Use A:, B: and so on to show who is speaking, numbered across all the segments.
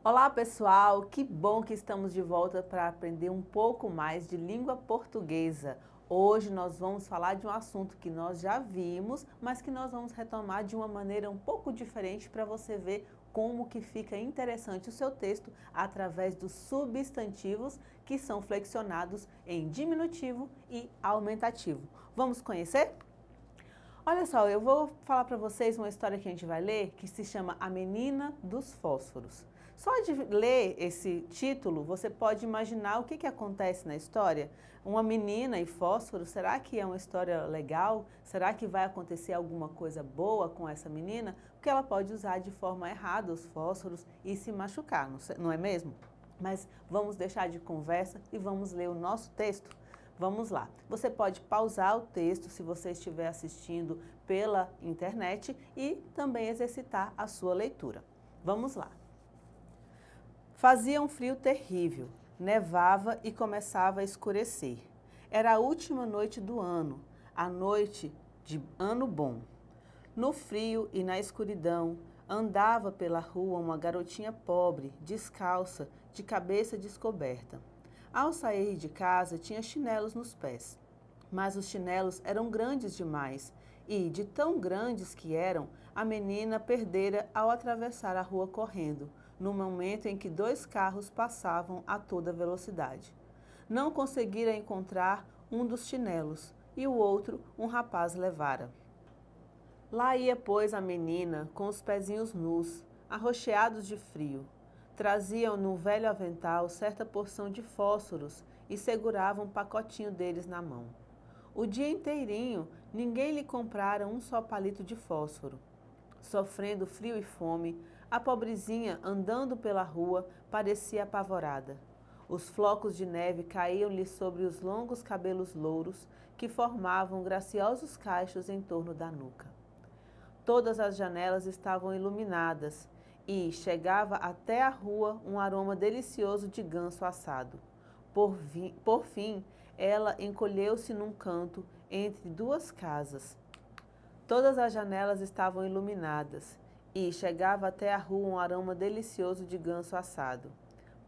A: Olá pessoal, que bom que estamos de volta para aprender um pouco mais de língua portuguesa. Hoje nós vamos falar de um assunto que nós já vimos, mas que nós vamos retomar de uma maneira um pouco diferente para você ver como que fica interessante o seu texto através dos substantivos que são flexionados em diminutivo e aumentativo. Vamos conhecer? Olha só, eu vou falar para vocês uma história que a gente vai ler que se chama A Menina dos Fósforos. Só de ler esse título, você pode imaginar o que acontece na história. Uma menina e fósforo, será que é uma história legal? Será que vai acontecer alguma coisa boa com essa menina? Porque ela pode usar de forma errada os fósforos e se machucar, não é mesmo? Mas vamos deixar de conversa e vamos ler o nosso texto? Vamos lá. Você pode pausar o texto se você estiver assistindo pela internet e também exercitar a sua leitura. Vamos lá. Fazia um frio terrível, nevava e começava a escurecer. Era a última noite do ano, a noite de Ano Bom. No frio e na escuridão, andava pela rua uma garotinha pobre, descalça, de cabeça descoberta. Ao sair de casa, tinha chinelos nos pés. Mas os chinelos eram grandes demais e, de tão grandes que eram, a menina perdera ao atravessar a rua correndo, no momento em que dois carros passavam a toda velocidade. Não conseguira encontrar um dos chinelos e o outro um rapaz levara. Lá ia, pois, a menina com os pezinhos nus, arroxeados de frio. Traziam no velho avental certa porção de fósforos e seguravam um pacotinho deles na mão. O dia inteirinho ninguém lhe comprara um só palito de fósforo. Sofrendo frio e fome, a pobrezinha, andando pela rua, parecia apavorada. Os flocos de neve caíam-lhe sobre os longos cabelos louros que formavam graciosos cachos em torno da nuca. Todas as janelas estavam iluminadas e chegava até a rua um aroma delicioso de ganso assado. Por fim, ela encolheu-se num canto entre duas casas. Todas as janelas estavam iluminadas e chegava até a rua um aroma delicioso de ganso assado.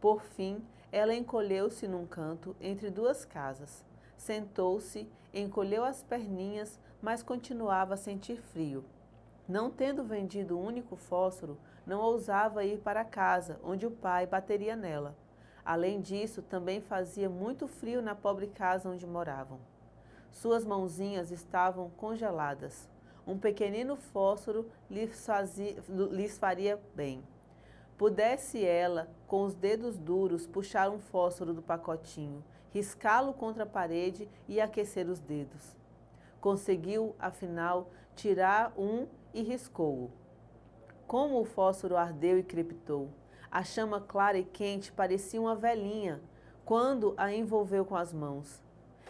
A: Por fim, ela encolheu-se num canto entre duas casas. Sentou-se, encolheu as perninhas, mas continuava a sentir frio. Não tendo vendido o único fósforo, não ousava ir para casa, onde o pai bateria nela. Além disso, também fazia muito frio na pobre casa onde moravam. Suas mãozinhas estavam congeladas. Um pequenino fósforo lhes faria bem. Pudesse ela, com os dedos duros, puxar um fósforo do pacotinho, riscá-lo contra a parede e aquecer os dedos. Conseguiu, afinal, tirar um e riscou-o. Como o fósforo ardeu e crepitou. A chama clara e quente parecia uma velhinha quando a envolveu com as mãos.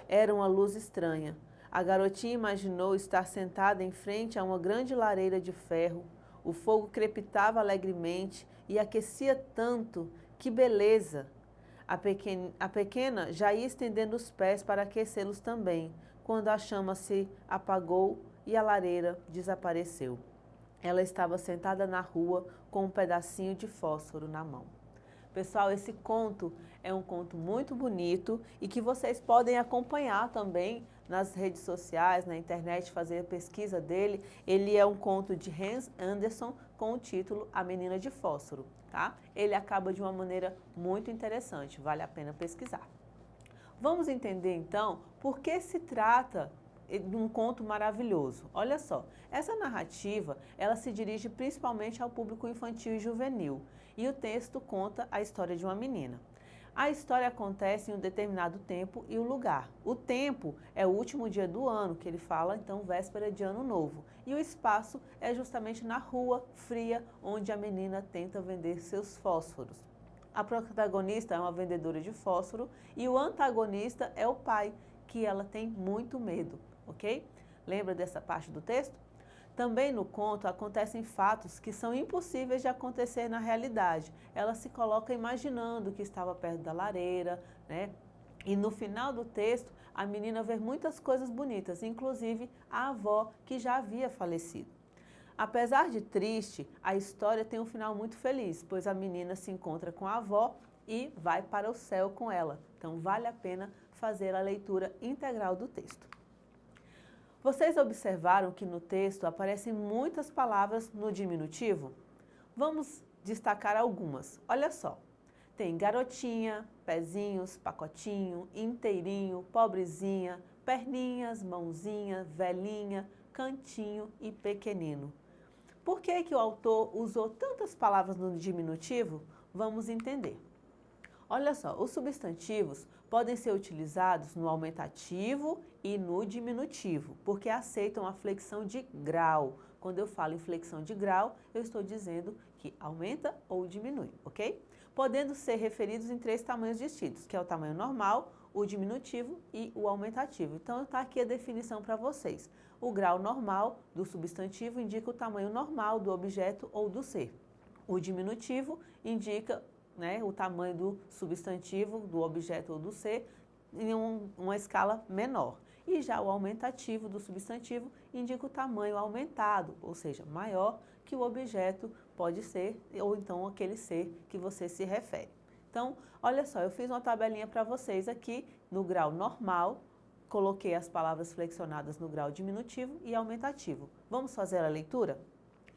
A: Era uma luz estranha. A garotinha imaginou estar sentada em frente a uma grande lareira de ferro. O fogo crepitava alegremente e aquecia tanto. Que beleza! A pequena já ia estendendo os pés para aquecê-los também, quando a chama se apagou e a lareira desapareceu. Ela estava sentada na rua com um pedacinho de fósforo na mão. Pessoal, esse conto é um conto muito bonito e que vocês podem acompanhar também nas redes sociais, na internet, fazer a pesquisa dele. Ele é um conto de Hans Andersen com o título A Menina de Fósforo, tá? Ele acaba de uma maneira muito interessante, vale a pena pesquisar. Vamos entender então por que se trata de um conto maravilhoso. Olha só, essa narrativa, ela se dirige principalmente ao público infantil e juvenil, e o texto conta a história de uma menina. A história acontece em um determinado tempo e um lugar. O tempo é o último dia do ano, que ele fala, então, véspera de ano novo. E o espaço é justamente na rua fria, onde a menina tenta vender seus fósforos. A protagonista é uma vendedora de fósforo e o antagonista é o pai, que ela tem muito medo, ok? Lembra dessa parte do texto? Também no conto acontecem fatos que são impossíveis de acontecer na realidade. Ela se coloca imaginando que estava perto da lareira, né? E no final do texto, a menina vê muitas coisas bonitas, inclusive a avó que já havia falecido. Apesar de triste, a história tem um final muito feliz, pois a menina se encontra com a avó e vai para o céu com ela. Então, vale a pena fazer a leitura integral do texto. Vocês observaram que no texto aparecem muitas palavras no diminutivo? Vamos destacar algumas. Olha só. Tem garotinha, pezinhos, pacotinho, inteirinho, pobrezinha, perninhas, mãozinha, velhinha, cantinho e pequenino. Por que que o autor usou tantas palavras no diminutivo? Vamos entender. Olha só, os substantivos podem ser utilizados no aumentativo e no diminutivo, porque aceitam a flexão de grau. Quando eu falo em flexão de grau, eu estou dizendo que aumenta ou diminui, ok? Podendo ser referidos em 3 tamanhos distintos, que é o tamanho normal, o diminutivo e o aumentativo. Então, está aqui a definição para vocês. O grau normal do substantivo indica o tamanho normal do objeto ou do ser. O diminutivo indica o tamanho do substantivo, do objeto ou do ser, em uma escala menor. E já o aumentativo do substantivo indica o tamanho aumentado, ou seja, maior que o objeto pode ser, ou então aquele ser que você se refere. Então, olha só, eu fiz uma tabelinha para vocês aqui no grau normal, coloquei as palavras flexionadas no grau diminutivo e aumentativo. Vamos fazer a leitura?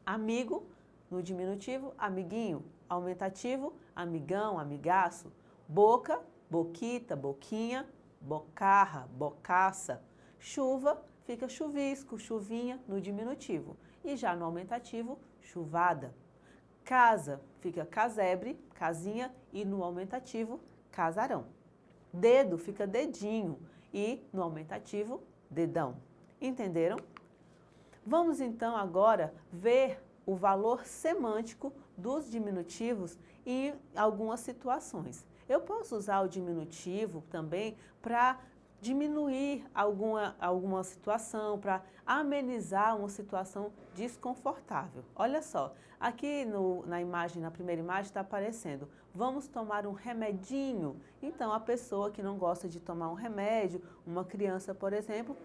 A: Amigo, no diminutivo, amiguinho. Aumentativo, amigão, amigaço. Boca, boquita, boquinha. Bocarra, bocaça. Chuva, fica chuvisco, chuvinha no diminutivo. E já no aumentativo, chuvada. Casa, fica casebre, casinha. E no aumentativo, casarão. Dedo, fica dedinho. E no aumentativo, dedão. Entenderam? Vamos então agora ver o valor semântico dos diminutivos em algumas situações. Eu posso usar o diminutivo também para diminuir alguma situação, para amenizar uma situação desconfortável. Olha só, aqui na primeira imagem está aparecendo, vamos tomar um remedinho. Então, a pessoa que não gosta de tomar um remédio, uma criança, por exemplo,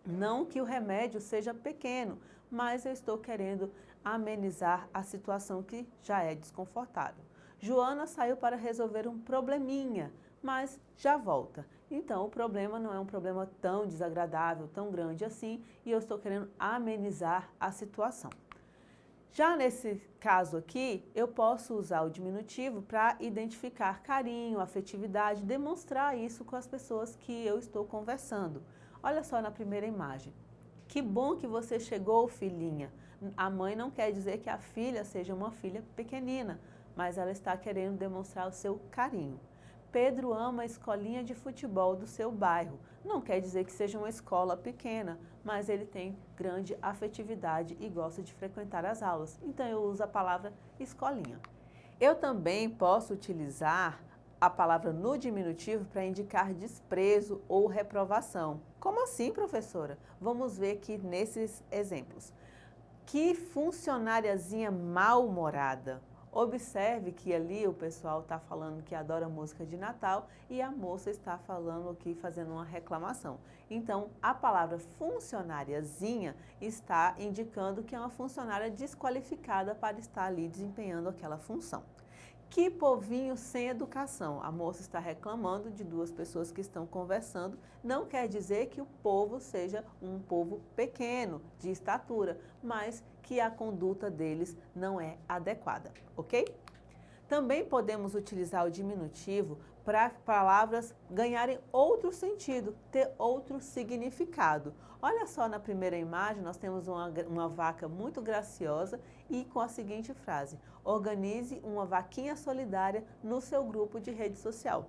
A: não que o remédio seja pequeno, mas eu estou querendo amenizar a situação que já é desconfortável. Joana saiu para resolver um probleminha, mas já volta. Então, o problema não é um problema tão desagradável, tão grande assim, e eu estou querendo amenizar a situação. Já nesse caso aqui, eu posso usar o diminutivo para identificar carinho, afetividade, demonstrar isso com as pessoas que eu estou conversando. Olha só na primeira imagem. Que bom que você chegou, filhinha. A mãe não quer dizer que a filha seja uma filha pequenina, mas ela está querendo demonstrar o seu carinho. Pedro ama a escolinha de futebol do seu bairro. Não quer dizer que seja uma escola pequena, mas ele tem grande afetividade e gosta de frequentar as aulas. Então eu uso a palavra escolinha. Eu também posso utilizar a palavra no diminutivo para indicar desprezo ou reprovação. Como assim, professora? Vamos ver aqui nesses exemplos. Que funcionariazinha mal-humorada. Observe que ali o pessoal está falando que adora música de Natal e a moça está falando aqui, fazendo uma reclamação. Então, a palavra funcionariazinha está indicando que é uma funcionária desqualificada para estar ali desempenhando aquela função. Que povinho sem educação. A moça está reclamando de 2 pessoas que estão conversando. Não quer dizer que o povo seja um povo pequeno, de estatura, mas que a conduta deles não é adequada, ok? Também podemos utilizar o diminutivo para palavras ganharem outro sentido, ter outro significado. Olha só, na primeira imagem nós temos uma vaca muito graciosa e com a seguinte frase: organize uma vaquinha solidária no seu grupo de rede social.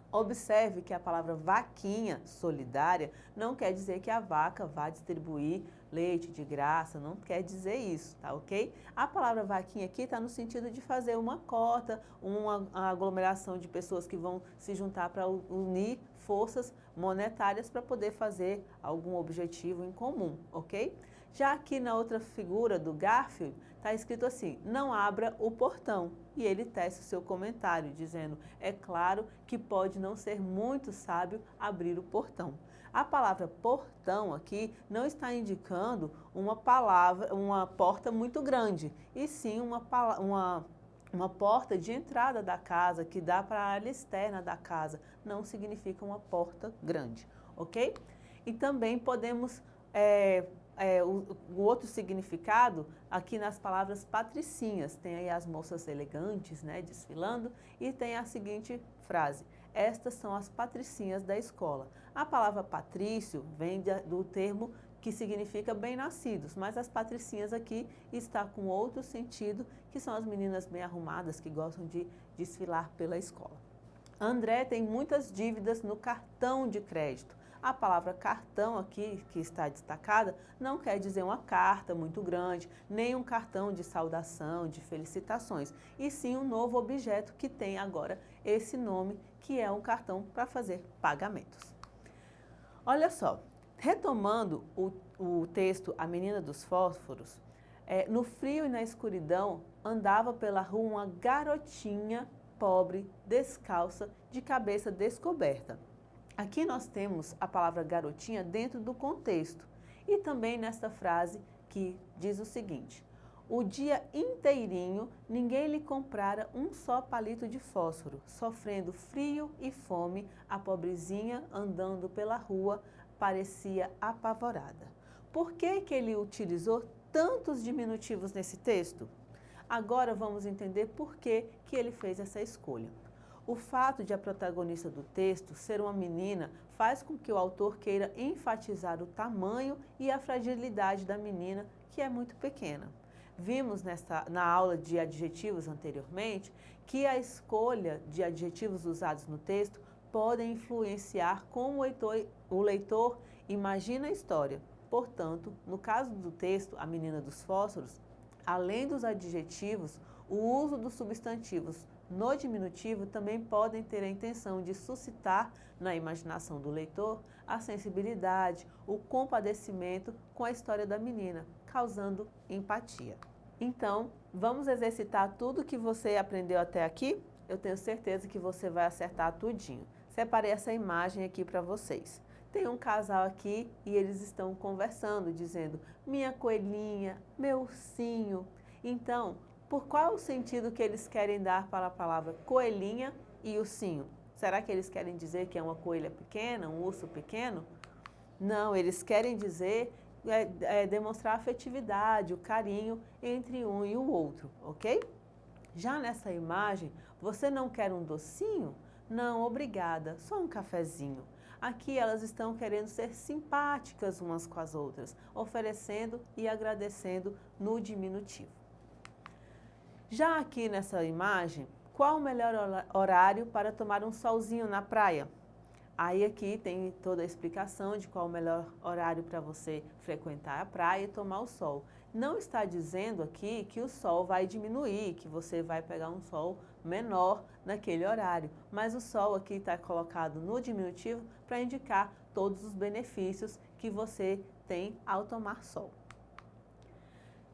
A: Observe que a palavra vaquinha solidária não quer dizer que a vaca vá distribuir leite de graça, não quer dizer isso, tá ok? A palavra vaquinha aqui está no sentido de fazer uma cota, uma aglomeração de pessoas que vão se juntar para unir forças monetárias para poder fazer algum objetivo em comum, ok? Já aqui na outra figura do Garfield, está escrito assim: não abra o portão. E ele tece o seu comentário, dizendo: é claro que pode não ser muito sábio abrir o portão. A palavra portão aqui não está indicando uma porta muito grande, e sim uma porta de entrada da casa que dá para a área externa da casa. Não significa uma porta grande, ok? E também podemos o outro significado aqui nas palavras patricinhas. Tem aí as moças elegantes, né, desfilando, e tem a seguinte frase: estas são as patricinhas da escola. A palavra patrício vem do termo que significa bem-nascidos, mas as patricinhas aqui está com outro sentido, que são as meninas bem arrumadas que gostam de desfilar pela escola. André tem muitas dívidas no cartão de crédito. A palavra cartão aqui, que está destacada, não quer dizer uma carta muito grande, nem um cartão de saudação, de felicitações, e sim um novo objeto que tem agora esse nome, que é um cartão para fazer pagamentos. Olha só, retomando o texto A Menina dos Fósforos, no frio e na escuridão andava pela rua uma garotinha pobre, descalça, de cabeça descoberta. Aqui nós temos a palavra garotinha dentro do contexto e também nesta frase que diz o seguinte: o dia inteirinho ninguém lhe comprara um só palito de fósforo, sofrendo frio e fome, a pobrezinha andando pela rua parecia apavorada. Por que ele utilizou tantos diminutivos nesse texto? Agora vamos entender por que ele fez essa escolha. O fato de a protagonista do texto ser uma menina faz com que o autor queira enfatizar o tamanho e a fragilidade da menina, que é muito pequena. Vimos na aula de adjetivos anteriormente que a escolha de adjetivos usados no texto podem influenciar como o leitor imagina a história. Portanto, no caso do texto A Menina dos Fósforos, além dos adjetivos, o uso dos substantivos no diminutivo também podem ter a intenção de suscitar na imaginação do leitor a sensibilidade, o compadecimento com a história da menina, causando empatia. Então, vamos exercitar tudo que você aprendeu até aqui? Eu tenho certeza que você vai acertar tudinho. Separei essa imagem aqui para vocês. Tem um casal aqui e eles estão conversando, dizendo: minha coelhinha, meu ursinho. Então, por qual o sentido que eles querem dar para a palavra coelhinha e ursinho? Será que eles querem dizer que é uma coelha pequena, um urso pequeno? Não, eles querem dizer, demonstrar a afetividade, o carinho entre um e o outro, ok? Já nessa imagem, você não quer um docinho? Não, obrigada, só um cafezinho. Aqui elas estão querendo ser simpáticas umas com as outras, oferecendo e agradecendo no diminutivo. Já aqui nessa imagem, qual o melhor horário para tomar um solzinho na praia? Aí aqui tem toda a explicação de qual o melhor horário para você frequentar a praia e tomar o sol. Não está dizendo aqui que o sol vai diminuir, que você vai pegar um sol menor naquele horário, mas o sol aqui está colocado no diminutivo para indicar todos os benefícios que você tem ao tomar sol.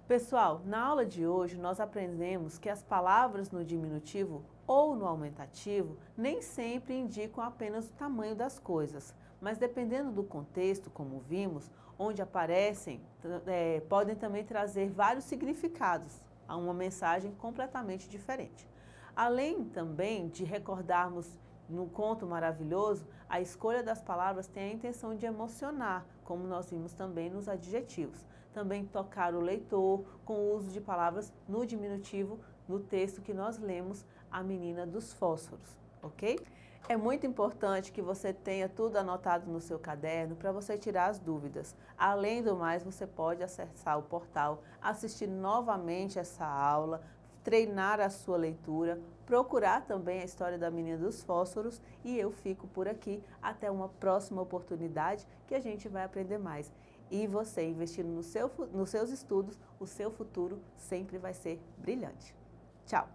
A: Pessoal, na aula de hoje nós aprendemos que as palavras no diminutivo ou no aumentativo nem sempre indicam apenas o tamanho das coisas, mas dependendo do contexto, como vimos, onde aparecem, podem também trazer vários significados, a uma mensagem completamente diferente. Além também de recordarmos no conto maravilhoso, a escolha das palavras tem a intenção de emocionar, como nós vimos também nos adjetivos. Também tocar o leitor com o uso de palavras no diminutivo no texto que nós lemos, A Menina dos Fósforos, ok? É muito importante que você tenha tudo anotado no seu caderno para você tirar as dúvidas. Além do mais, você pode acessar o portal, assistir novamente essa aula, treinar a sua leitura, procurar também a história da Menina dos Fósforos, e eu fico por aqui até uma próxima oportunidade que a gente vai aprender mais. E você investindo nos seus estudos, o seu futuro sempre vai ser brilhante. Tchau!